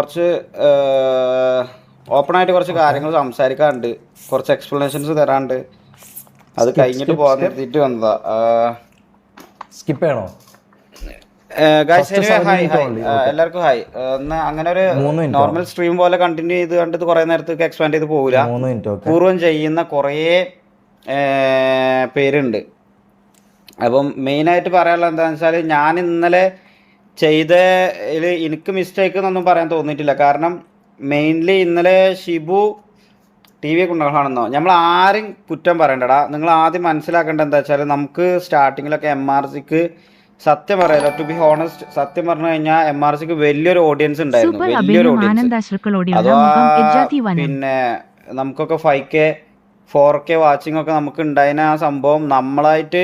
കുറച്ച് ഓപ്പണായിട്ട് കുറച്ച് കാര്യങ്ങൾ സംസാരിക്കാറുണ്ട്, കുറച്ച് എക്സ്പ്ലനേഷൻസ് തരാണ്ട്. അത് കഴിഞ്ഞിട്ട് പോകാൻ നിർത്തിയിട്ട് വന്നതാ. സ്കിപ്പ് ചെയ്യണോ? ഹായ് എല്ലാവർക്കും ഹായ്. അങ്ങനെ ഒരു നോർമൽ സ്ട്രീം പോലെ കണ്ടിന്യൂ ചെയ്ത് കണ്ടിട്ട് കുറെ നേരത്തേക്ക് എക്സ്പാൻഡ് ചെയ്ത് പോകില്ല. പൂർവ്വം ചെയ്യുന്ന കുറേ പേരുണ്ട്. അപ്പം മെയിനായിട്ട് പറയാനുള്ളത് എന്താണെന്ന് വെച്ചാൽ, ഞാൻ ഇന്നലെ ചെയ്തതിൽ എനിക്ക് മിസ്റ്റേക്ക് എന്നൊന്നും പറയാൻ തോന്നിയിട്ടില്ല. കാരണം മെയിൻലി ഇന്നലെ ഷിബു ടി വി കൊണ്ടുപോകണമെന്നോ നമ്മൾ ആരും കുറ്റം പറയണ്ടടാ. നിങ്ങൾ ആദ്യം മനസ്സിലാക്കേണ്ടത് എന്താ വെച്ചാൽ, നമുക്ക് സ്റ്റാർട്ടിങ്ങിലൊക്കെ MRCക്ക് സത്യം പറയാലോ, ടു ബി ഹോണസ്റ്റ്, സത്യം പറഞ്ഞു കഴിഞ്ഞാൽ MRCക്ക് വലിയൊരു ഓഡിയൻസ് ഉണ്ടായിരുന്നു, വലിയൊരു ഓഡിയൻസ്. അഥവാ പിന്നെ നമുക്കൊക്കെ 5K 4K വാച്ചിങ് ഒക്കെ നമുക്ക് ഉണ്ടായിരുന്ന ആ സംഭവം നമ്മളായിട്ട്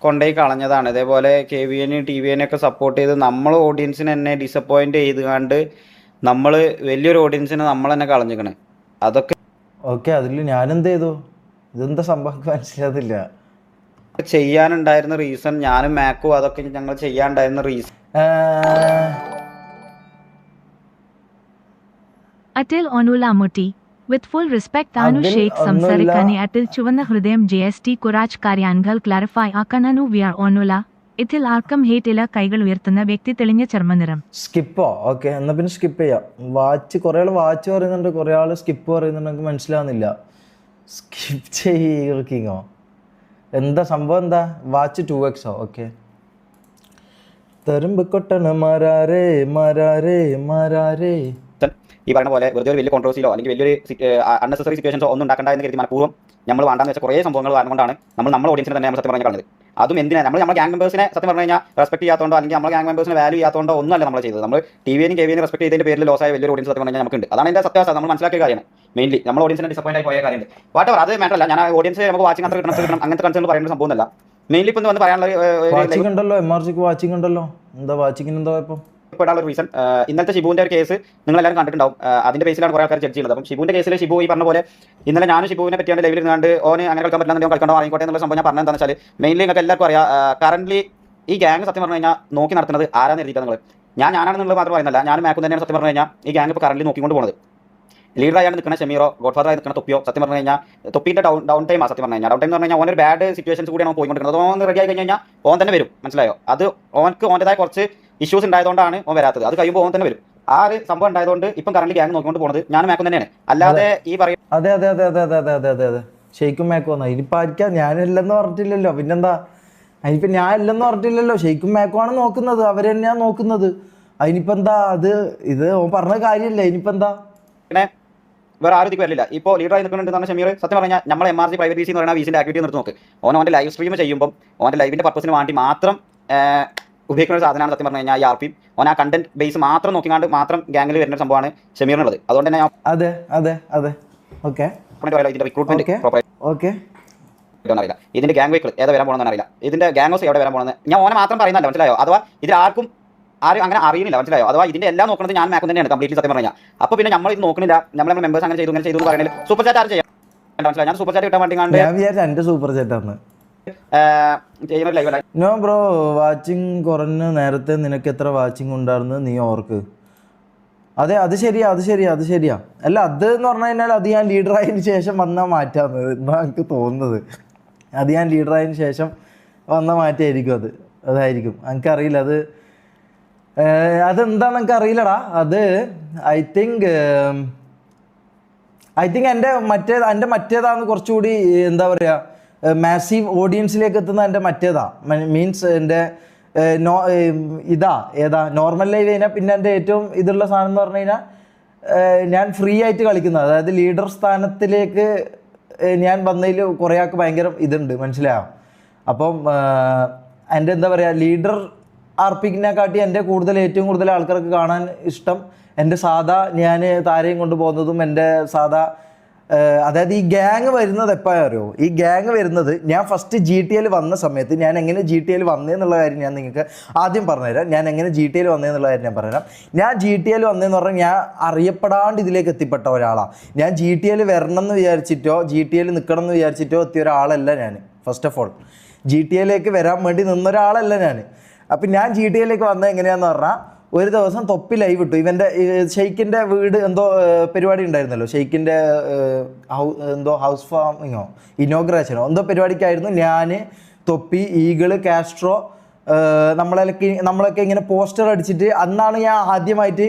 കൊണ്ടുപോയി കളഞ്ഞതാണ്. ഇതേപോലെ KVN TVN ഒക്കെ സപ്പോർട്ട് ചെയ്ത് നമ്മൾ ഓഡിയൻസിനെ തന്നെ ഡിസപ്പോയിന്റ് ചെയ്തുകൊണ്ട് നമ്മൾ വലിയൊരു ഓഡിയൻസിനെ നമ്മൾ തന്നെ കളഞ്ഞിക്കണേ. അതൊക്കെ ഓക്കെ, അതിൽ ഞാനെന്ത് ചെയ്തു? ഇതെന്താ സംഭവം മനസ്സിലാതില്ല. ചെയ്യാനുണ്ടായിരുന്ന റീസൺ, ഞാനും മാക്കും അതൊക്കെ ഞങ്ങൾ ചെയ്യാനുണ്ടായിരുന്ന റീസൺ അറ്റിൽ ഒനുലാമുട്ടി വിത്ത് ഫുൾ റെസ്പെക്ട് താനു ഷേഖ് സംസാരിക്കാനെ അറ്റിൽ ചുവന്ന ഹൃദയം JST കുറാച്ച് കാര്യങ്ങൾ ക്ലാരിഫൈ ആക്കാനു വിയർ ഒനുല ഇതിൽ ആർക്കും ഹേറ്റില്ല. കൈകൾ ഉയർത്തുന്ന വ്യക്തി തെളിഞ്ഞ ചർമ്മനിറം. സ്കിപ്പോ? ഓക്കെ, എന്നാ പിന്നെ സ്കിപ്പ് ചെയ്യാം. വാച്ച് കുറേ ആൾ വാച്ച് പറയുന്നുണ്ട്, കുറേ ആൾ സ്കിപ്പ് പറയുന്നുണ്ട്. എനിക്ക് മനസ്സിലാവുന്നില്ല. സ്കിപ്പ് ചെയ്യോ? എന്താ സംഭവം? എന്താ വാച്ച് 2X? ഓക്കെ. തരുമ്പ് കൊട്ടണ മാരാരേ മാരാരേ മാരാരേ. ഈ പറയുന്ന പോലെ വെറുതെ ഒരു വലിയ കോൺട്രോസിലോ അല്ലെങ്കിൽ വലിയൊരു അൺനെസറി സിറ്റുവേഷൻസോ ഒന്നും ഉണ്ടാക്കണ്ട എന്ന് കരുതി മനഃപൂർവ്വം നമ്മൾ വേണ്ടാന്ന് വെച്ച കുറേ സംഭവങ്ങൾ കാരണം കൊണ്ടാണ് നമ്മൾ ഓഡിയൻസിനെ തന്നെ നമ്മൾ സത്യം പറഞ്ഞു കളഞ്ഞത്. അതും എന്തിനാണ് നമ്മൾ ഗ്യാങ് മെമ്പേഴ്സിനെ സത്യം പറഞ്ഞു കഴിഞ്ഞാൽ റെസ്പെക്ട് ചെയ്യാത്തതുകൊണ്ടോ അല്ലെങ്കിൽ നമ്മൾ ഗ്യാങ് മെമ്പേഴ്സിനെ വാല്യൂ ചെയ്യാത്തതുകൊണ്ടോ ഒന്നുമല്ല നമ്മൾ ചെയ്തത്. നമ്മൾ TVN KVN റെസ്പെക്ട് ചെയ്തതിന്റെ പേരിൽ ലോസ് ആയ വലിയൊരു ഓഡിയൻസ് സത്യം പറഞ്ഞാൽ നമുക്കുണ്ട്. അതാണ് എൻ്റെ സത്യാവസ്ഥ. നമ്മൾ മനസ്സിലാക്കിയ കാര്യമാണ്. മെയിൻലി നമ്മൾ ഓഡിയൻസിനെ ഡിസപ്പോയിന്റ് ആയി പോയ കാര്യമുണ്ട്. വാട്ടവർ, അത് മാറ്റർ അല്ല. ഞാൻ ഓഡിയൻസ് നമുക്ക് വാച്ചിങ് അത്ര കിട്ടണം അങ്ങനത്തെ കൺസേൺ പറയുന്ന സംഭവമല്ല. മെയിൻലി ഇപ്പം വന്ന് പറയാനുള്ള വാച്ചിങ് ഉണ്ടല്ലോ, MRCക്ക് വാച്ചിങ് ഉണ്ടല്ലോ. എന്താ വാച്ചിങ്ങിന് എന്താ ഇപ്പം പെടാനുള്ള റീസൺ, ഇന്നലത്തെ ഷിബുവിന്റെ ഒരു കേസ് നിങ്ങൾ എല്ലാവരും കണ്ടിട്ടുണ്ടാവും. അതിന്റെ ബേസിലാണ് കുറേ ആൾക്കാർ ജഡ്ജ് ചെയ്യുന്നത്. അപ്പം ഷിബുവിന്റെ കേസിൽ ഷിബു ഈ പറഞ്ഞ പോലെ ഇന്നലെ ഞാനും ഷിബുവിനെ പറ്റിയാണ് ലൈവിൽ ഇരുന്നാണ്ട് ഓന് അങ്ങനെ കളിക്കാൻ പറ്റില്ല കളിക്കണ്ടോ വാങ്ങിക്കോട്ടെ എന്നുള്ള സംഭവം ഞാൻ പറഞ്ഞത് എന്താണെന്ന് വെച്ചാൽ, മെയിൻലി നിങ്ങൾക്ക് എല്ലാവർക്കും അറിയാം, കറന്റ് ഈ ഗ്യാങ് സത്യം പറഞ്ഞു കഴിഞ്ഞാൽ നോക്കി നടത്തുന്നത് ആരാന്ന് എഴുതിയിട്ട് നിങ്ങൾ ഞാനാണെന്നുള്ളത് മാത്രം പറയുന്നില്ല, ഞാനും മാക്കും തന്നെയാണ് സത്യം പറഞ്ഞു കഴിഞ്ഞാൽ ഈ ഗ്യാങ് ഇപ്പോൾ കറന്റ് നോക്കിക്കൊണ്ട് പോകുന്നത്. ലീഡറായാണ് നിൽക്കുന്ന ഷമീറോ ഗോഡ്ഫാദർ ആയി നിൽക്കുന്ന തൊപ്പിയോ സത്യം പറഞ്ഞു കഴിഞ്ഞാൽ തൊപ്പിന്റെ ഡൗൺ ടൈം ആ സത്യം പറഞ്ഞു കഴിഞ്ഞാൽ. ഡൗൺ ടൈം എന്ന് പറഞ്ഞാൽ ഓനൊരു ബാഡ് സിറ്റുവേഷൻസ് കൂടിയാണ് പോയിക്കൊണ്ടിരിക്കുന്നത്. ഓൻ റെഡി ആയി കഴിഞ്ഞാൽ ഓൻ തന്നെ വരും, മനസ്സിലായോ? അത് ഓനക്ക് ഓൻ്റെതായ കുറച്ച് ഇഷ്യൂസ് ഉണ്ടായതുകൊണ്ടാണ് ഓൻ വരാത്തത്. അത് കഴിയുമ്പോൾ ഓൻ തന്നെ വരും. ആ ഒരു സംഭവം ഉണ്ടായതുകൊണ്ട് ഇപ്പം കറന്റ് ഗ്യാങ് നോക്കിക്കൊണ്ട് പോകുന്നത് ഞാനും മാക്കും തന്നെയാണ്. അല്ലാതെ ഈ പറയും അതെ അതെ അതെ അതെ അതെ അതെ അതെ അതെ ഷെയ്ക്കും മാക്കും വന്നാ ഇനിയിപ്പോൾ ആയിരിക്കാം. ഞാനില്ലെന്ന് പറഞ്ഞിട്ടില്ലല്ലോ, പിന്നെന്താ? അതിനിപ്പോൾ ഞാൻ ഇല്ലെന്ന് പറഞ്ഞിട്ടില്ലല്ലോ. ഷെയ്ക്കും മാക്കും ആണ് നോക്കുന്നത്, അവർ തന്നെയാണ് നോക്കുന്നത്. അതിനിപ്പോൾ എന്താ? ഇത് ഓൻ പറഞ്ഞ കാര്യമല്ലേ, ഇനിയിപ്പോൾ എന്താ? പിന്നെ വേറെ ആരും വരില്ല. ഇപ്പോൾ ലീഡറായി നിൽക്കുന്നുണ്ട് ഷമീർ. സത്യം പറഞ്ഞാൽ നമ്മൾ MRC പ്രൈവറ്റ് VC എന്ന് പറയുന്ന VCന്റെ ആക്ടിവിറ്റി നിർത്തി നോക്ക്. ഓൻ്റെ ലൈവ് സ്ട്രീം ചെയ്യുമ്പോൾ ഓൻ്റെ ലൈവിന്റെ പർപ്പസിന് വേണ്ടി മാത്രം ഉപയോഗിക്കുന്ന ഒരു സാധനമാണ് സത്യം പറഞ്ഞു കഴിഞ്ഞാൽ ഈ RP. ഓൻ ആ കണ്ടന്റ് ബേസ് മാത്രം നോക്കിക്കാണ്ട് മാത്രം ഗ്യാങ്ങിൽ വരുന്ന സംഭവമാണ് ഷമീറിനുള്ളത്. അതുകൊണ്ട് തന്നെ അതെ അതെ അതെ ഓക്കെ ഇതിന്റെ റിക്രൂട്ട്മെന്റ് ഓക്കെ അറിയില്ല, ഇതിന്റെ ഗ്യാങ് വെഹിക്കിൾ ഏതാ വരാൻ പോകണമെന്ന് അറിയില്ല, ഇതിന്റെ ഗ്യാങ് ഹൗസ് എവിടെ വരാൻ പോകുന്നത് ഞാൻ ഓനെ മാത്രം പറയുന്നല്ല, മനസ്സിലായോ? അഥവാ ഇതിൽ ആരും അങ്ങനെ അറിയുന്നില്ല, മനസ്സിലായോ? അഥവാ ഇതിന്റെ എല്ലാം നോക്കുന്നത് ഞാൻ മാക്കും തന്നെയാണ് കംപ്ലീറ്റ്ലി സത്യം പറഞ്ഞാൽ. അപ്പോൾ പിന്നെ നമ്മൾ ഇത് നോക്കുന്നില്ല, നമ്മൾ മെമ്പേഴ്സ് അങ്ങനെ ചെയ്തു എന്ന് പറയുന്നത് സൂപ്പർ ചാറ്റ് ആരും ചെയ്യാം, മനസ്സിലായോ? ഞാൻ സൂപ്പർ ചാറ്റ് കിട്ടാൻ വേണ്ടി എന്റെ സൂപ്പർ ചാറ്റാണ് ചെയ്യുന്ന ലൈവ്. നോ ബ്രോ, വാച്ചിങ് കുറഞ്ഞ നേരത്തെ നിനക്ക് എത്ര വാച്ചിങ് ഉണ്ടായിരുന്നു നീ ഓർക്ക്? അതെ, അത് ശരിയാ. അല്ല, അത് എന്ന് പറഞ്ഞു കഴിഞ്ഞാൽ അത് ഞാൻ ലീഡറായതിനു ശേഷം വന്നാൽ മാറ്റാമെന്ന് എന്നാ എനിക്ക് തോന്നുന്നത്. അത് ഞാൻ ലീഡറായതിനു ശേഷം വന്ന മാറ്റമായിരിക്കും. അതായിരിക്കും, എനിക്കറിയില്ല. അതെന്താണെന്ന് എനിക്കറിയില്ലടാ. അത് ഐ തിങ്ക് എൻ്റെ മറ്റേതാണ് കുറച്ചുകൂടി എന്താ പറയുക, മാസീവ് ഓഡിയൻസിലേക്ക് എത്തുന്ന എൻ്റെ മറ്റേതാ. മീൻസ് എൻ്റെ ഏതാ നോർമൽ ലൈവ് കഴിഞ്ഞാൽ പിന്നെ എൻ്റെ ഏറ്റവും ഇതുള്ള സാധനം എന്ന് പറഞ്ഞു കഴിഞ്ഞാൽ ഞാൻ ഫ്രീ ആയിട്ട് കളിക്കുന്നത്. അതായത് ലീഡർ സ്ഥാനത്തിലേക്ക് ഞാൻ വന്നതിൽ കുറേ ആൾക്ക് ഭയങ്കര ഇതുണ്ട്, മനസ്സിലായോ? അപ്പം എൻ്റെ എന്താ പറയുക, ലീഡർ RPനെ കാട്ടി എൻ്റെ ഏറ്റവും കൂടുതൽ ആൾക്കാർക്ക് കാണാൻ ഇഷ്ടം എൻ്റെ സാധാ ഞാൻ താരയും കൊണ്ട് പോകുന്നതും എൻ്റെ സാധാ അതായത് ഈ ഗ്യാങ് വരുന്നത് എപ്പോഴാണ് അറിയോ? ഈ ഗ്യാങ് വരുന്നത് ഞാൻ ഫസ്റ്റ് GTL വന്ന സമയത്ത് ഞാൻ എങ്ങനെ GTL വന്നതെന്നുള്ള കാര്യം ഞാൻ നിങ്ങൾക്ക് ആദ്യം പറഞ്ഞുതരാം. ഞാൻ എങ്ങനെ GTL വന്നതെന്നുള്ള കാര്യം ഞാൻ പറഞ്ഞുതരാം. ഞാൻ GTL വന്നതെന്ന് പറഞ്ഞാൽ ഞാൻ അറിയപ്പെടാണ്ട് ഇതിലേക്ക് എത്തിപ്പെട്ട ഒരാളാണ്. ഞാൻ GTL വരണം എന്ന് വിചാരിച്ചിട്ടോ GTL നിൽക്കണം എന്ന് വിചാരിച്ചിട്ടോ എത്തിയ ഒരാളല്ല ഞാൻ. ഫസ്റ്റ് ഓഫ് ഓൾ GTLലേക്ക് വരാൻ വേണ്ടി നിന്നൊരാളല്ല ഞാൻ. അപ്പം ഞാൻ GTLലേക്ക് വന്നത് എങ്ങനെയാണെന്ന് പറഞ്ഞാൽ, ഒരു ദിവസം തൊപ്പി ലൈവ് ഇട്ടു. ഇവൻ്റെ ഷെയ്ക്കിൻ്റെ വീട് എന്തോ പരിപാടി ഉണ്ടായിരുന്നല്ലോ, ഷെയ്ക്കിൻ്റെ എന്തോ ഹൗസ് ഫാമിങ്ങോ ഇനോഗ്രേഷനോ എന്തോ പരിപാടിക്കായിരുന്നു ഞാൻ, തൊപ്പി, ഈഗിള്, കാസ്ട്രോ, നമ്മളൊക്കെ ഇങ്ങനെ പോസ്റ്റർ അടിച്ചിട്ട് അന്നാണ്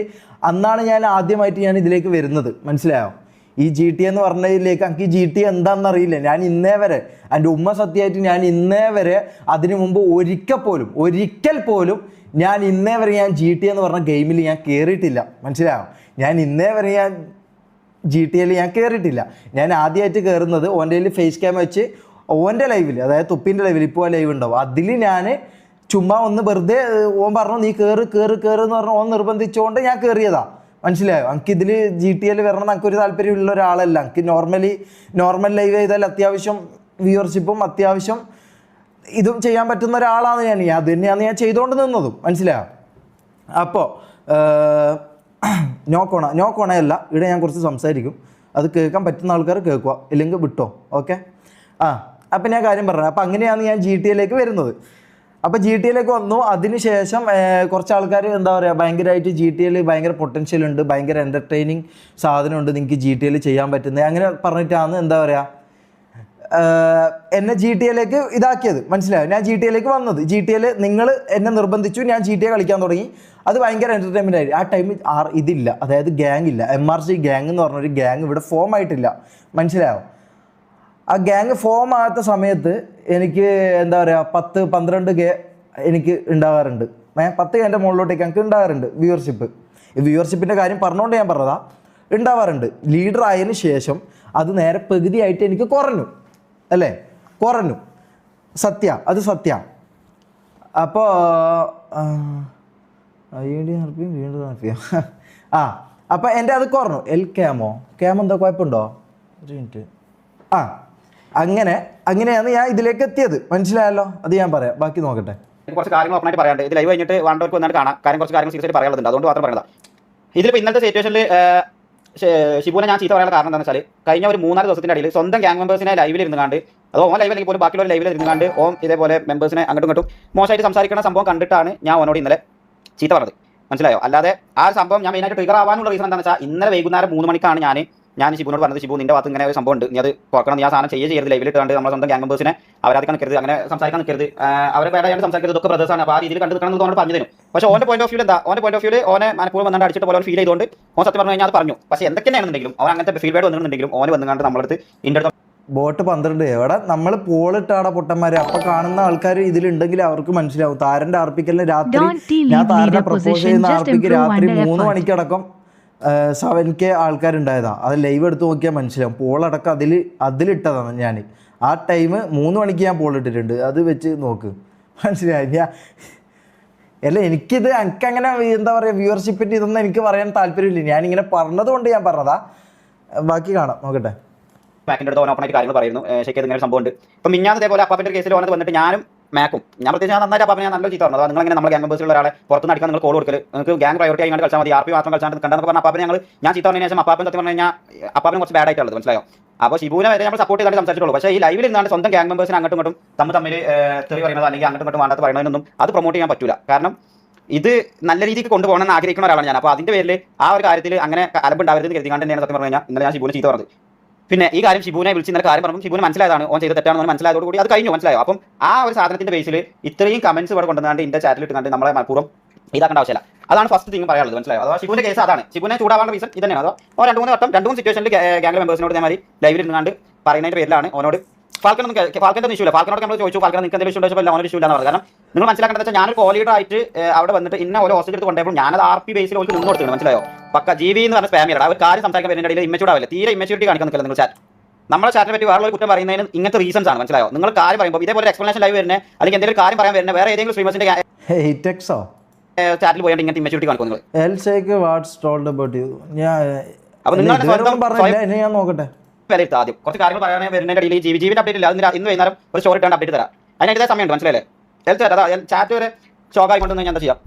ഞാൻ ആദ്യമായിട്ട് ഞാൻ ഇതിലേക്ക് വരുന്നത്. മനസ്സിലായോ? ഈ GT എന്ന് പറഞ്ഞതിലേക്ക് എനിക്ക് ഈ GT എന്താണെന്ന് അറിയില്ല. ഞാൻ ഇന്നേ വരെ എൻ്റെ ഉമ്മ സത്യമായിട്ട് ഞാൻ ഇന്നേ വരെ അതിനു മുമ്പ് ഒരിക്കൽ പോലും ഞാൻ ഇന്നേ വരെ ഞാൻ GT എന്ന് പറഞ്ഞ ഗെയിമിൽ ഞാൻ കയറിയിട്ടില്ല. മനസ്സിലായോ? ഞാൻ ഇന്നേ വരെ ഞാൻ GTയിൽ ഞാൻ കയറിയിട്ടില്ല. ഞാൻ ആദ്യമായിട്ട് കയറുന്നത് ഓൻ്റെ കയ്യിൽ ഫേസ് ക്യാം വെച്ച് ഓൻ്റെ ലൈവിൽ, അതായത് തുപ്പിൻ്റെ ലൈവിൽ, ഇപ്പോൾ ആ ലൈവ് ഉണ്ടാവും, അതിൽ ഞാൻ ചുമ്മാ ഒന്ന് വെറുതെ ഓൻ പറഞ്ഞു നീ കയറ് എന്ന് പറഞ്ഞു ഓൻ നിർബന്ധിച്ചുകൊണ്ട് ഞാൻ കയറിയതാ. മനസ്സിലായോ? എനിക്ക് ഇതിൽ GTയിൽ വരണം എന്ന് എനിക്കൊരു താല്പര്യമുള്ള ഒരാളല്ല. എനിക്ക് നോർമൽ ലൈവ് ചെയ്താൽ അത്യാവശ്യം വ്യൂവർഷിപ്പും അത്യാവശ്യം ഇതും ചെയ്യാൻ പറ്റുന്ന ഒരാളാണ് ഞാൻ. അത് തന്നെയാണ് ഞാൻ ചെയ്തുകൊണ്ട് നിന്നതും. മനസ്സിലായോ? അപ്പോൾ നോ കോണയല്ല, ഇവിടെ ഞാൻ കുറച്ച് സംസാരിക്കും, അത് കേൾക്കാൻ പറ്റുന്ന ആൾക്കാർ കേൾക്കുക, ഇല്ലെങ്കിൽ വിട്ടോ. ഓക്കെ. അപ്പം ഞാൻ കാര്യം പറഞ്ഞു. അപ്പം അങ്ങനെയാണ് ഞാൻ GTയിലേക്ക് വരുന്നത്. അപ്പോൾ GTയിലേക്ക് വന്നു. അതിനുശേഷം കുറച്ച് ആൾക്കാർ എന്താ പറയുക, ഭയങ്കരമായിട്ട് GTയിൽ ഭയങ്കര പൊട്ടൻഷ്യൽ ഉണ്ട്, ഭയങ്കര എൻ്റർടൈനിങ് സാധനമുണ്ട്, നിങ്ങൾക്ക് GTയിൽ ചെയ്യാൻ പറ്റുന്നത്, അങ്ങനെ പറഞ്ഞിട്ടാണ് എന്താ പറയുക എന്നെ GTയിലേക്ക് ഇതാക്കിയത്. മനസ്സിലായോ? ഞാൻ GTയിലേക്ക് വന്നത്. GTയിൽ നിങ്ങൾ എന്നെ നിർബന്ധിച്ചു, ഞാൻ GTA കളിക്കാൻ തുടങ്ങി. അത് ഭയങ്കര എൻ്റർടൈൻമെൻ്റ് ആയി. ആ ടൈമിൽ ഇതില്ല, അതായത് ഗ്യാങ് ഇല്ല. MRC ഗ്യാങ് എന്ന് പറഞ്ഞൊരു ഗ്യാങ് ഇവിടെ ഫോം ആയിട്ടില്ല. മനസ്സിലായോ? ആ ഗ്യാങ് ഫോം ആകാത്ത സമയത്ത് എനിക്ക് എന്താ പറയുക 10-12K എനിക്ക് ഉണ്ടാകാറുണ്ട്. 10K എൻ്റെ മുകളിലോട്ടേക്ക് എനിക്ക് ഉണ്ടാകാറുണ്ട് വ്യൂവർഷിപ്പ്. ഈ വ്യൂവർഷിപ്പിൻ്റെ കാര്യം പറഞ്ഞുകൊണ്ട് ഞാൻ പറഞ്ഞതാ, ഉണ്ടാവാറുണ്ട്. ലീഡർ ആയതിനു ശേഷം അത് നേരെ പകുതിയായിട്ട് എനിക്ക് കുറഞ്ഞു. അല്ലേ? കുറഞ്ഞു. അത് സത്യ. അപ്പോൾ വീണ്ടും അപ്പോൾ എൻ്റെ അത് കുറഞ്ഞു. ക്യാമോ എന്താ കുഴപ്പമുണ്ടോ? ഒരു മിനിറ്റ്. അങ്ങനെയാണ് ഞാൻ ഇതിലേക്ക് എത്തിയത്. മനസ്സിലായല്ലോ? അത് ഞാൻ പറയാം, ബാക്കി നോക്കട്ടെ. കുറച്ച് കാര്യങ്ങൾ ഓപ്പണായിട്ട് പറയാണ്ട്. ഇത് ലൈവ് കഴിഞ്ഞിട്ട് വേണ്ടവർക്ക് വന്നിട്ട് കാണാം. കുറച്ച് കാര്യങ്ങൾ സീരിയസ് ആയിട്ട് പറയാനുണ്ട്, അതുകൊണ്ട് മാത്രം പറയുന്നത്. ഇതിലിപ്പോൾ ഇന്നത്തെ സിറ്റുവേഷനിൽ ഷിബുവിനെ ഞാൻ ചീത്ത പറയാനുള്ള കാരണം എന്താണെന്ന് വെച്ചാൽ, കഴിഞ്ഞ ഒരു 3-4 ദിവസത്തിൻ്റെ ഇടയിൽ സ്വന്തം ഗ്യാങ് മെമ്പേഴ്സിനെ ലൈവിൽ ഇരുന്നുകൊണ്ട്, അത് ഓൺ ലൈവിൽ അല്ലെങ്കിൽ പോലും ബാക്കിയുള്ള ലൈവിൽ ഇരുന്നുകൊണ്ട് ഓം ഇതേപോലെ മെമ്പേഴ്സിനെ അങ്ങോട്ടും ഇങ്ങോട്ടും മോശമായിട്ട് സംസാരിക്കുന്ന സംഭവം കണ്ടിട്ടാണ് ഞാൻ ഓനോട് ഇന്നലെ ചീത്ത പറഞ്ഞത്. മനസ്സിലായോ? അല്ലാതെ ആ സംഭവം ഞാൻ മെയിനായിട്ട് ട്രിഗർ ആവാനുള്ള റീസൺ എന്താണെന്ന് വെച്ചാൽ, ഇന്നലെ വൈകുന്നേരം 3 മണിക്കാണ് ഞാൻ ഷിബുവിനോട് പറഞ്ഞത്, ഷിബു നിന്റെ ഭാഗത്ത് ഇങ്ങനെ ഒരു സംഭവം ഉണ്ട്, നീ അത് കുറക്കണം, നീ ആ സാധനം ചെയ്യരുത്, ലൈവിൽ കണ്ട് നമ്മുടെ സ്വന്തം ഗ്യാങ് മെമ്പേഴ്സിനെ അവരാധിക്കാൻ നിൽക്കരുത്, അങ്ങനെ സംസാരിക്കാൻ നിൽക്കരുത്, അവരെ പേടായിട്ട് സംസാരിക്കരുത്, ഇതൊക്കെ ബ്രദേഴ്സാണ്, അപ്പോൾ ആ രീതിയിൽ കണ്ടു നിൽക്കണം എന്നോട് പറഞ്ഞു തരും. പക്ഷേ ഓൻ്റെ പോയിന്റ് ഓഫ് വ്യൂ എന്താ? ഓൻ്റെ പോയിന്റ് ഓഫ് വ്യൂ ഓനെ മനഃപൂർവ്വം വന്നിട്ട് അടിച്ചിട്ട് പോലെ ഫീൽ ചെയ്തുകൊണ്ട് ഓൻ സത്യം പറഞ്ഞു കഴിഞ്ഞാൽ അത് പറഞ്ഞു. പക്ഷേ എന്തൊക്കെയാണെന്നുണ്ടെങ്കിലും ഓൻ അങ്ങനത്തെ ഫീഡ്ബാക്ക് വന്നിട്ടുണ്ടെങ്കിലും ഓന് വന്നുകൊണ്ട് നമ്മളടുത്ത് ഇൻ്റെ ബോട്ട് 12 എവിടെ നമ്മൾ പോളിട്ടാടാ പൊട്ടന്മാര്. അപ്പൊ കാണുന്ന ആൾക്കാർ ഇതിലുണ്ടെങ്കിൽ അവർക്ക് മനസ്സിലാവും. താരന്റെ ആർപ്പിക്കലിന് രാത്രി ഞാൻ താരനെ പ്രപ്പോസ് ചെയ്യുന്ന ആർപ്പിക്ക് രാത്രി 3 മണിക്കടക്കം 7K ആൾക്കാരുണ്ടായതാ. അത് ലൈവ് എടുത്ത് നോക്കിയാൽ മനസ്സിലാവും. പോളടക്കം അതിലിട്ടതാണ് ഞാൻ. ആ ടൈം 3 മണിക്ക് ഞാൻ പോളിട്ടിട്ടുണ്ട്. അത് വെച്ച് നോക്ക്, മനസ്സിലായി? എനിക്കങ്ങനെ എന്താ പറയുക, വ്യൂവർഷിപ്പിൻ്റെ ഇതൊന്നും എനിക്ക് പറയാൻ താല്പര്യമില്ല. ഞാനിങ്ങനെ പറഞ്ഞത് കൊണ്ട് ഞാൻ പറഞ്ഞതാ. ബാക്കി കാണാം, നോക്കട്ടെ. മാക്കിൻ്റെ അടുത്ത് ഓപ്പണായിട്ട് കാര്യങ്ങൾ പറയുന്നു. ശരിക്കും ഇങ്ങനെ സംഭവം ഉണ്ട്. ഇപ്പം മിഞ്ഞാന്ന് ഇതേപോലെ അപ്പാപ്പിൻ്റെ കേസിൽ ഓനത് വന്നിട്ട് ഞാനും മാക്കും ഞാൻ പ്രത്യേകിച്ച് ഞാൻ നന്നായിട്ട് അപ്പാപ്പിനെ ഞാൻ നല്ല ചീത്ത പറഞ്ഞത്. നിങ്ങൾ ഇങ്ങനെ നമ്മൾ ഗ്യാങ് മെമ്പേഴ്സിലുള്ള ഒരാളെ പുറത്തുനിന്ന് അടിക്കാൻ നിങ്ങൾ കോൾ കൊടുക്കൽ, നിങ്ങൾക്ക് ഗ്യാങ് പ്രയോറിറ്റി ആയി കളിച്ചാൽ മതി, RP മാത്രം കളിച്ചാൽ കണ്ടെന്ന് പറഞ്ഞ അപ്പാപ്പിനെ ഞാൻ ചീത്ത പറഞ്ഞതിന് ശേഷം അപ്പാപ്പൻ സത്യം പറഞ്ഞു കഴിഞ്ഞാൽ അപ്പാപ്പിന് കുറച്ച് ബാഡ് ആയിട്ടുള്ളത്. മനസ്സിലായോ? അപ്പോൾ ഷിബുവിനെ വരെ നമ്മൾ സപ്പോർട്ട് ചെയ്താൽ സംസാരിച്ചിട്ടുള്ളൂ. പക്ഷേ ഈ ലൈവിൽ നിന്നാണ് സ്വന്തം ഗ്യാങ് മെമ്പേഴ്സിനെ അങ്ങോട്ടും ഇങ്ങോട്ടും തമ്മിൽ തെറി പറയുന്നത് അല്ലെങ്കിൽ അങ്ങോട്ടും ഇങ്ങോട്ടും വേണ്ടാത്ത പറയുന്നതൊന്നും അത് പ്രൊമോട്ട് ചെയ്യാൻ പറ്റില്ല. കാരണം ഇത് നല്ല രീതിക്ക് കൊണ്ടുപോകണമെന്ന് ആഗ്രഹിക്കുന്ന ഒരാളാണ് ഞാൻ. അപ്പോൾ അതിൻ്റെ പേരിൽ ആ ഒരു കാര്യത്തിൽ അങ്ങനെ അലമ്പുണ്ടാവരുതെന്ന് കരുതിക്കാണ്ട് തന്നെയാണ് സത്യം പറഞ്ഞു കഴിഞ്ഞാൽ ഇന്നലെ ഞാൻ ഷിബുവിനെ ചീത്ത പറഞ്ഞത്. പിന്നെ ഈ കാര്യം ഷിബുവിനെ വിളിച്ച് ഇന്നലെ കാര്യം പറഞ്ഞു, ഷിബുവിന് മനസ്സിലായതാണ് ഓൻ ചെയ്ത തെറ്റാണെന്ന് മനസ്സിലായതോടുകൂടി അത് കഴിഞ്ഞു. മനസ്സിലായോ? അപ്പം ആ ഒരു സാധനത്തിന്റെ ബേസിൽ ഇത്രയും കമന്റ്സ് ഇവിടെ കൊണ്ടുവന്നാണ്ട് എൻ്റെ ചാറ്റിൽ ഇട്ടുകൊണ്ട് നമ്മളെ മനഃപൂർവ്വം ഇതാക്കേണ്ട ആവശ്യമില്ല. അതാണ് ഫസ്റ്റ് തിങ് പറയാനുള്ളത്. മനസ്സിലായോ? അഥവാ ഷിബുവിന്റെ കേസ് അതാണ്. ഷിബുവിനെ ചൂടാവാനുള്ള റീസൺ ഇത് തന്നെയാണ്. അതോ 2-3 വട്ടം 2-3 സിറ്റുവേഷനിൽ ഗ്യാങ് മെമ്പേഴ്സിനോട് ഞാൻ ലൈവിൽ ഇരുന്നാണ്ട് പറയുന്നതിന്റെ പേരിലാണ് ഓനോട് ഫാൽക്കൻ്റെ ഇഷ്യൂ ഇല്ല. ഫാൽക്കനോട് നമ്മൾ ചോദിച്ചു, ഫാൽക്കൻ നിങ്ങൾക്ക് എന്തെങ്കിലും ഇഷ്യൂ ഉണ്ടോ? ഓനൊരു ഇഷ്യൂ ഇല്ലാന്ന് പറഞ്ഞു. കാരണം നിങ്ങൾ മനസ്സിലാക്കേണ്ടത് വെച്ചാൽ ഞാനൊരു കോൾ ലീഡർ ആയിട്ട് അവിടെ വന്നിട്ട് ഇന്ന ഓരോ ഹോസ്റ്റൽ എടുത്ത് കൊണ്ടുപോയപ്പോൾ ഞാനത് RP ബേസിൽ ഓർക്ക് നിന്ന് കൊടുത്തിട്ടുണ്ട്. മനസ്സിലായോ? പക്ക GB എന്ന് പറഞ്ഞ സ്പാമിയർ അവർ കാര്യം സംസാരിക്കാൻ വരുന്നതിന്റെ ഇടയിൽ ഇമ്മച്ചൂടാവില്ല, തീരെ ഇമ്മച്യൂരിറ്റി കാണിക്കാൻ നിൽക്കില്ല. നിങ്ങൾ ചാറ്റ് നമ്മളെ ചാറ്റിനെ പറ്റി വേറെ കുറ്റം പറയുന്നതിന് ഇങ്ങനത്തെ റീസൺസ് ആണ്. മനസ്സിലായോ? നിങ്ങൾ കാര്യം പറയുമ്പോൾ ഇതേപോലെ എക്സ്പ്ലനേഷൻ ലൈവ് വരുന്നത് അല്ലെങ്കിൽ എന്തെങ്കിലും കാര്യം പറയാൻ വരുന്നത് വേറെ ഏതെങ്കിലും സ്ട്രീമേഴ്സിന്റെ ചാറ്റിൽ പോയിട്ട് ഇങ്ങനത്തെ ഇമ്മച്യൂരിറ്റി കാണിക്കും നിങ്ങൾ. അപ്പോൾ നിങ്ങൾ നോക്കട്ടെ വിലയിരുത്ത ആദ്യം കുറച്ച് കാര്യങ്ങൾ പറയാൻ വരുന്നതിന്റെ ഇടയിൽ ജീവിന്റെ അപ്ഡേറ്റ് ഇല്ല. ഇന്ന് വൈകുന്നേരം ഒരു സ്റ്റോറി ഇട്ടാണ് അപ്ഡേറ്റ് തരാം. അതിനായിട്ട് സമയമുണ്ട്. മനസ്സിലായില്ലേ? ചാറ്റ് വരെ ഷോക്ക് ആയിക്കൊണ്ടെന്ന് ഞാൻ എന്താ ചെയ്യാം?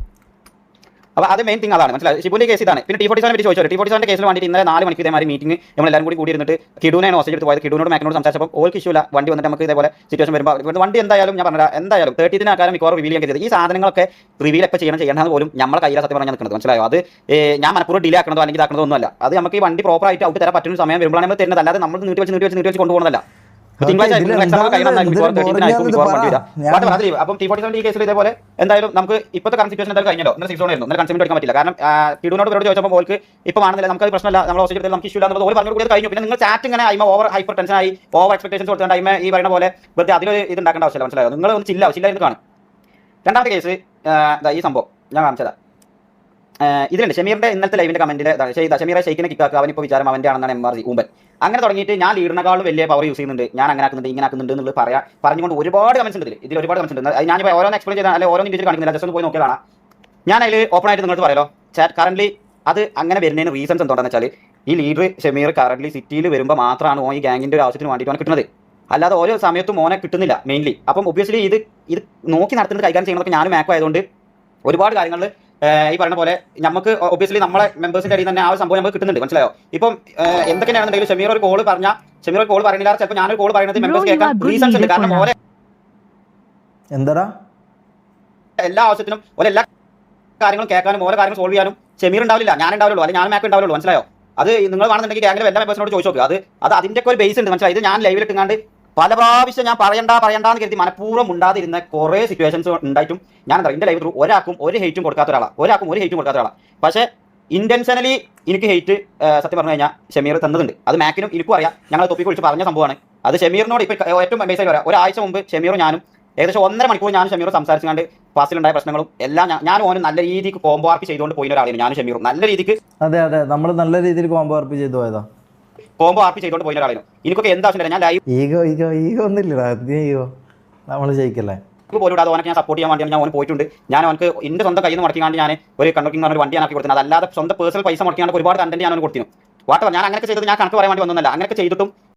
അപ്പോൾ അത് മെയിൻ തിങ് അതാണ് മനസ്സിലായി. ഷിബുവിന്റെ കേസ് ഇതാണ്. പിന്നെ T47 പറ്റി ചോദിച്ചോ. T47 കേസിൽ വേണ്ടിയിട്ട് ഇന്നലെ 4 മണിക്ക് ഇതേമാതിരി മീറ്റിംഗ് നമ്മളെല്ലാവരും കൂടി ഇരുന്നിട്ട് കിഡൂനാണ് ഹോസ്റ്റേജ് എടുത്ത് പോയത്. കിഡൂനോട് മാക്കിനോട് സംസാരിച്ചപ്പോൾ ഓൾക്ക് ഇഷ്യൂ ഇല്ല, വണ്ടി വന്നിട്ട് നമുക്ക് ഇതേപോലെ സിറ്റുവേഷൻ വരുമ്പോൾ വണ്ടി എന്തായാലും ഞാൻ പറഞ്ഞാൽ എന്തായാലും 30 ആക്കാരം മിക്കവാറും റിവീൽ ചെയ്യാൻ ചെയ്തത്. ഈ സാധനങ്ങളൊക്കെ റിവീൽ ഒക്കെ ചെയ്യണമെന്ന് പോലും നമ്മളെ കയ്യിലെ സത്യം പറഞ്ഞാൽ നിൽക്കുന്നത് മനസ്സിലായോ. അത് ഞാൻ മനഃപൂർവ്വം ഡിലേ ആക്കണതോ അല്ലെങ്കിൽ ഇതാക്കണതോ ഒന്നുമല്ല. അത് നമുക്ക് ഈ വണ്ടി പ്രോപ്പർ ആയിട്ട് ഔട്ട് തരാൻ പറ്റുന്ന സമയം വരുമ്പോഴാണ് നമ്മൾ തരുന്നത്. അല്ലാതെ നമ്മൾ നീട്ടി വെച്ച് കൊണ്ടുപോകുന്നതല്ല. തിങ്കളാഴ്ച അപ്പം T47 ഈ കേസിൽ ഇതേപോലെ എന്തായാലും നമുക്ക് ഇപ്പോഴത്തെ കറന്റ് സിറ്റുവേഷൻ എന്തായാലും കഴിഞ്ഞല്ലോ. ഇന്നലെ 6 ആയിരുന്നു. ഇന്നലെ കൺസ്യൂമർ എടുക്കാൻ പറ്റില്ല. കാരണം കിഡൂനോട് ഇവരോട് ചോദിച്ചപ്പോൾ ഓൾക്ക് ഇപ്പോൾ ആണെന്നില്ല നമുക്ക് അത് പ്രശ്നമല്ല, നമ്മൾ ഹോസ്റ്റേജ് എടുത്താൽ നമുക്ക് ഇഷ്യൂ ഇല്ലാന്ന് ഓൾ പറഞ്ഞു കഴിഞ്ഞു. പിന്നെ നിങ്ങൾ ചാറ്റ് ഇങ്ങനെ അയിമ ഓവർ ഹൈപ്പർ ടെൻഷൻ ആയി ഓവർ എക്സ്പെക്ടേഷൻസ് കൊടുത്തുകൊണ്ട് അയിമ ഈ പറയുന്ന പോലെ വെറുതെ അതിലൊരു ഇത് ഉണ്ടാക്കേണ്ട ആവശ്യമില്ല മനസ്സിലായോ. നിങ്ങൾ ഒന്ന് ചില്ലായിരുന്നു കാണും. രണ്ടാമത്തെ കേസ് ഈ സംഭവം ഞാൻ കാണിച്ചതാ. ഇതിലുണ്ട് ഷമീറിന്റെ ഇന്നത്തെ ലൈവിന്റെ കമന്റിൽ ഷമീറെ ഷെയ്ക്കിനെ കിക്കാക്കുക അവനിപ്പോൾ വിചാരം അവന്റെ ആണെന്നാണ് MRG ഊമ്പൻ. അങ്ങനെ തുടങ്ങിയിട്ട് ഞാൻ ലീഡറിനെക്കാളും വലിയ പവർ യൂസ് ചെയ്യുന്നുണ്ട്, ഞാൻ അങ്ങനെ ആക്കുന്നുണ്ട് ഇങ്ങനെ ആക്കുന്നുണ്ട് എന്നുള്ളത് പറഞ്ഞുകൊണ്ട് ഒരുപാട് കമന്റ്സ് ഉണ്ട്. ഇതിൽ ഒരുപാട് കമന്റ്സ് ഉണ്ട്. ഞാൻ ഓരോന്ന് എക്സ്പ്ലെയിൻ ചെയ്താൽ അല്ലെങ്കിൽ ഓരോ ഇൻഡിവിജ്വൽ കാണിക്കുന്നില്ല, ജസ്റ്റ് ഒന്ന് പോയി നോക്കിയതാണ്. ഞാൻ അതിൽ ഓപ്പൺ ആയിട്ട് നിങ്ങൾക്ക് പറയാലോ. കറന്റ് അത് അങ്ങനെ വരുന്നതിന് റീസൺസ് എന്താണെന്ന് വെച്ചാൽ ഈ ലീഡർ ഷമീർ കറന്റ് സിറ്റിയിൽ വരുമ്പോൾ മാത്രമാണ് ഈ ഗ്യാങ്ങിന്റെ ഒരു ആവശ്യത്തിന് വേണ്ടിയിട്ടാണ് കിട്ടുന്നത്. അല്ലാതെ ഓരോ സമയത്തും മോനെ കിട്ടുന്നില്ല മെയിൻലി. അപ്പം ഒബ്വിയസ്ലി ഇത് നോക്കി നടത്തുന്നത് കൈകാര്യം ചെയ്യുന്നതൊക്കെ ഞാനും മാക്കും ആയതുകൊണ്ട് ഒരുപാട് കാര്യങ്ങൾ ഈ പറയുന്ന പോലെ നമുക്ക് ഒബ്വിയസ്ലി നമ്മളെ മെമ്പേഴ്സിന്റെ ഇടയിൽ തന്നെ ആ സംഭവം നമുക്ക് കിട്ടുന്നുണ്ട് മനസ്സിലായോ. ഇപ്പം എന്തൊക്കെയാണെന്നുണ്ടെങ്കിലും ഷമീർ ഒരു കോൾ പറയുന്നില്ല, ചിലപ്പോൾ ഞാനൊരു കോൾ പറയുന്നത് മെമ്പേഴ്സ് കേൾക്കാൻ റീസൺസ് ഉണ്ട്. കാരണം ഓരോ എന്താ എല്ലാ ആവശ്യത്തിനും എല്ലാ കാര്യങ്ങളും കേൾക്കാനും ഓരോ കാര്യങ്ങൾ സോൾവ് ചെയ്യാനും ഷമീർ ഉണ്ടാവില്ല, ഞാൻ ഉണ്ടാവുള്ളൂ, അല്ലെങ്കിൽ ഞാൻ മാക്ക് ഉണ്ടാവുള്ളൂ മനസ്സിലായോ. അത് നിങ്ങൾ വേണമെന്നുണ്ടെങ്കിൽ ഗ്യാങ്ങിലെ എല്ലാ മെമ്പേഴ്സിനോട് ചോദിച്ചു നോക്കുക. അത് അതിന്റെ ഒക്കെ ഒരു ബേസ് ഉണ്ട് മനസ്സിലായി. ഇത് ഞാൻ ലൈവിൽ ഇട്ടുകൊണ്ട് പല പ്രാവശ്യം ഞാൻ പറയണ്ടെന്ന് കരുതി മനഃപൂർവ്വം ഉണ്ടാതിരുന്ന കുറേ സിറ്റുവേഷൻസ് ഉണ്ടായിട്ടും ഞാൻ എന്താ എൻ്റെ ലൈവ് ത്രൂ ഒരാൾക്കും ഒരു ഹെയ്റ്റും കൊടുക്കാത്ത ഒരാളാണ്. പക്ഷേ ഇന്റൻഷനലി എനിക്ക് ഹെയ്റ്റ് സത്യം പറഞ്ഞു കഴിഞ്ഞാൽ ഷമീർ തന്നതുണ്ട്. അത് മാക്കിനും എനിക്കും അറിയാം. ഞങ്ങൾ തൊപ്പിക്ക് വിളിച്ച് പറഞ്ഞ സംഭവമാണ്. അത് ഷമീറിനോട് ഇപ്പോൾ ഏറ്റവും ബേസായി പറയാം. ഒരാഴ്ച മുമ്പ് ഷമീറും ഞാനും ഏകദേശം 1.5 മണിക്കൂർ ഞാൻ ഷമീർ സംസാരിച്ചുകൊണ്ട് ഫാസ്റ്റിലുണ്ടായ പ്രശ്നങ്ങളും എല്ലാം ഞാൻ ഓന് നല്ല രീതിക്ക് കോംബോ ആർപ്പി ചെയ്തുകൊണ്ട് പോയി ഒരാളാണ് ഞാൻ ഷമീറും. നല്ല രീതിക്ക് അതെ നമ്മൾ നല്ല രീതിയിൽ കോംബോ ആർപ്പി ചെയ്തു പോയതാ. കോംബോ ആർപ്പി ചെയ്തുകൊണ്ട് പോയി ഒരാളാണ്. എനിക്കൊക്കെ എന്താ ആവശ്യമില്ല. ഞാൻ ലൈവ് ഈഗോ ഒന്നുമില്ലടാ, നമ്മൾ ജയിക്കല്ലേ പോലും അത് ഓനക്ക് ഞാൻ സപ്പോർട്ട് ചെയ്യാൻ വേണ്ടിയാണ് ഞാൻ ഓന് പോയിട്ടുണ്ട്. ഞാൻ അവർക്ക് എൻ്റെ സ്വന്തം കയ്യിൽ നിന്ന് മുടക്കിക്കാണ്ട് ഞാൻ ഒരു കണ്ടക്ടിംഗ് പറഞ്ഞ വണ്ടി ആക്കി കൊടുത്തത്. അതല്ലാതെ സ്വന്തം പേഴ്സണൽ പൈസ മുടക്കിയാണ്ട് ഒരുപാട് കണ്ടന്റ് ഞാൻ കൊടുത്തിരുന്നു. വാട്ടർ ഞാൻ അങ്ങനെ ചെയ്തത് ഞാൻ കണക്ക് പറയാൻ വേണ്ടി വന്നതല്ല. അങ്ങനെ ചെയ്തിട്ടും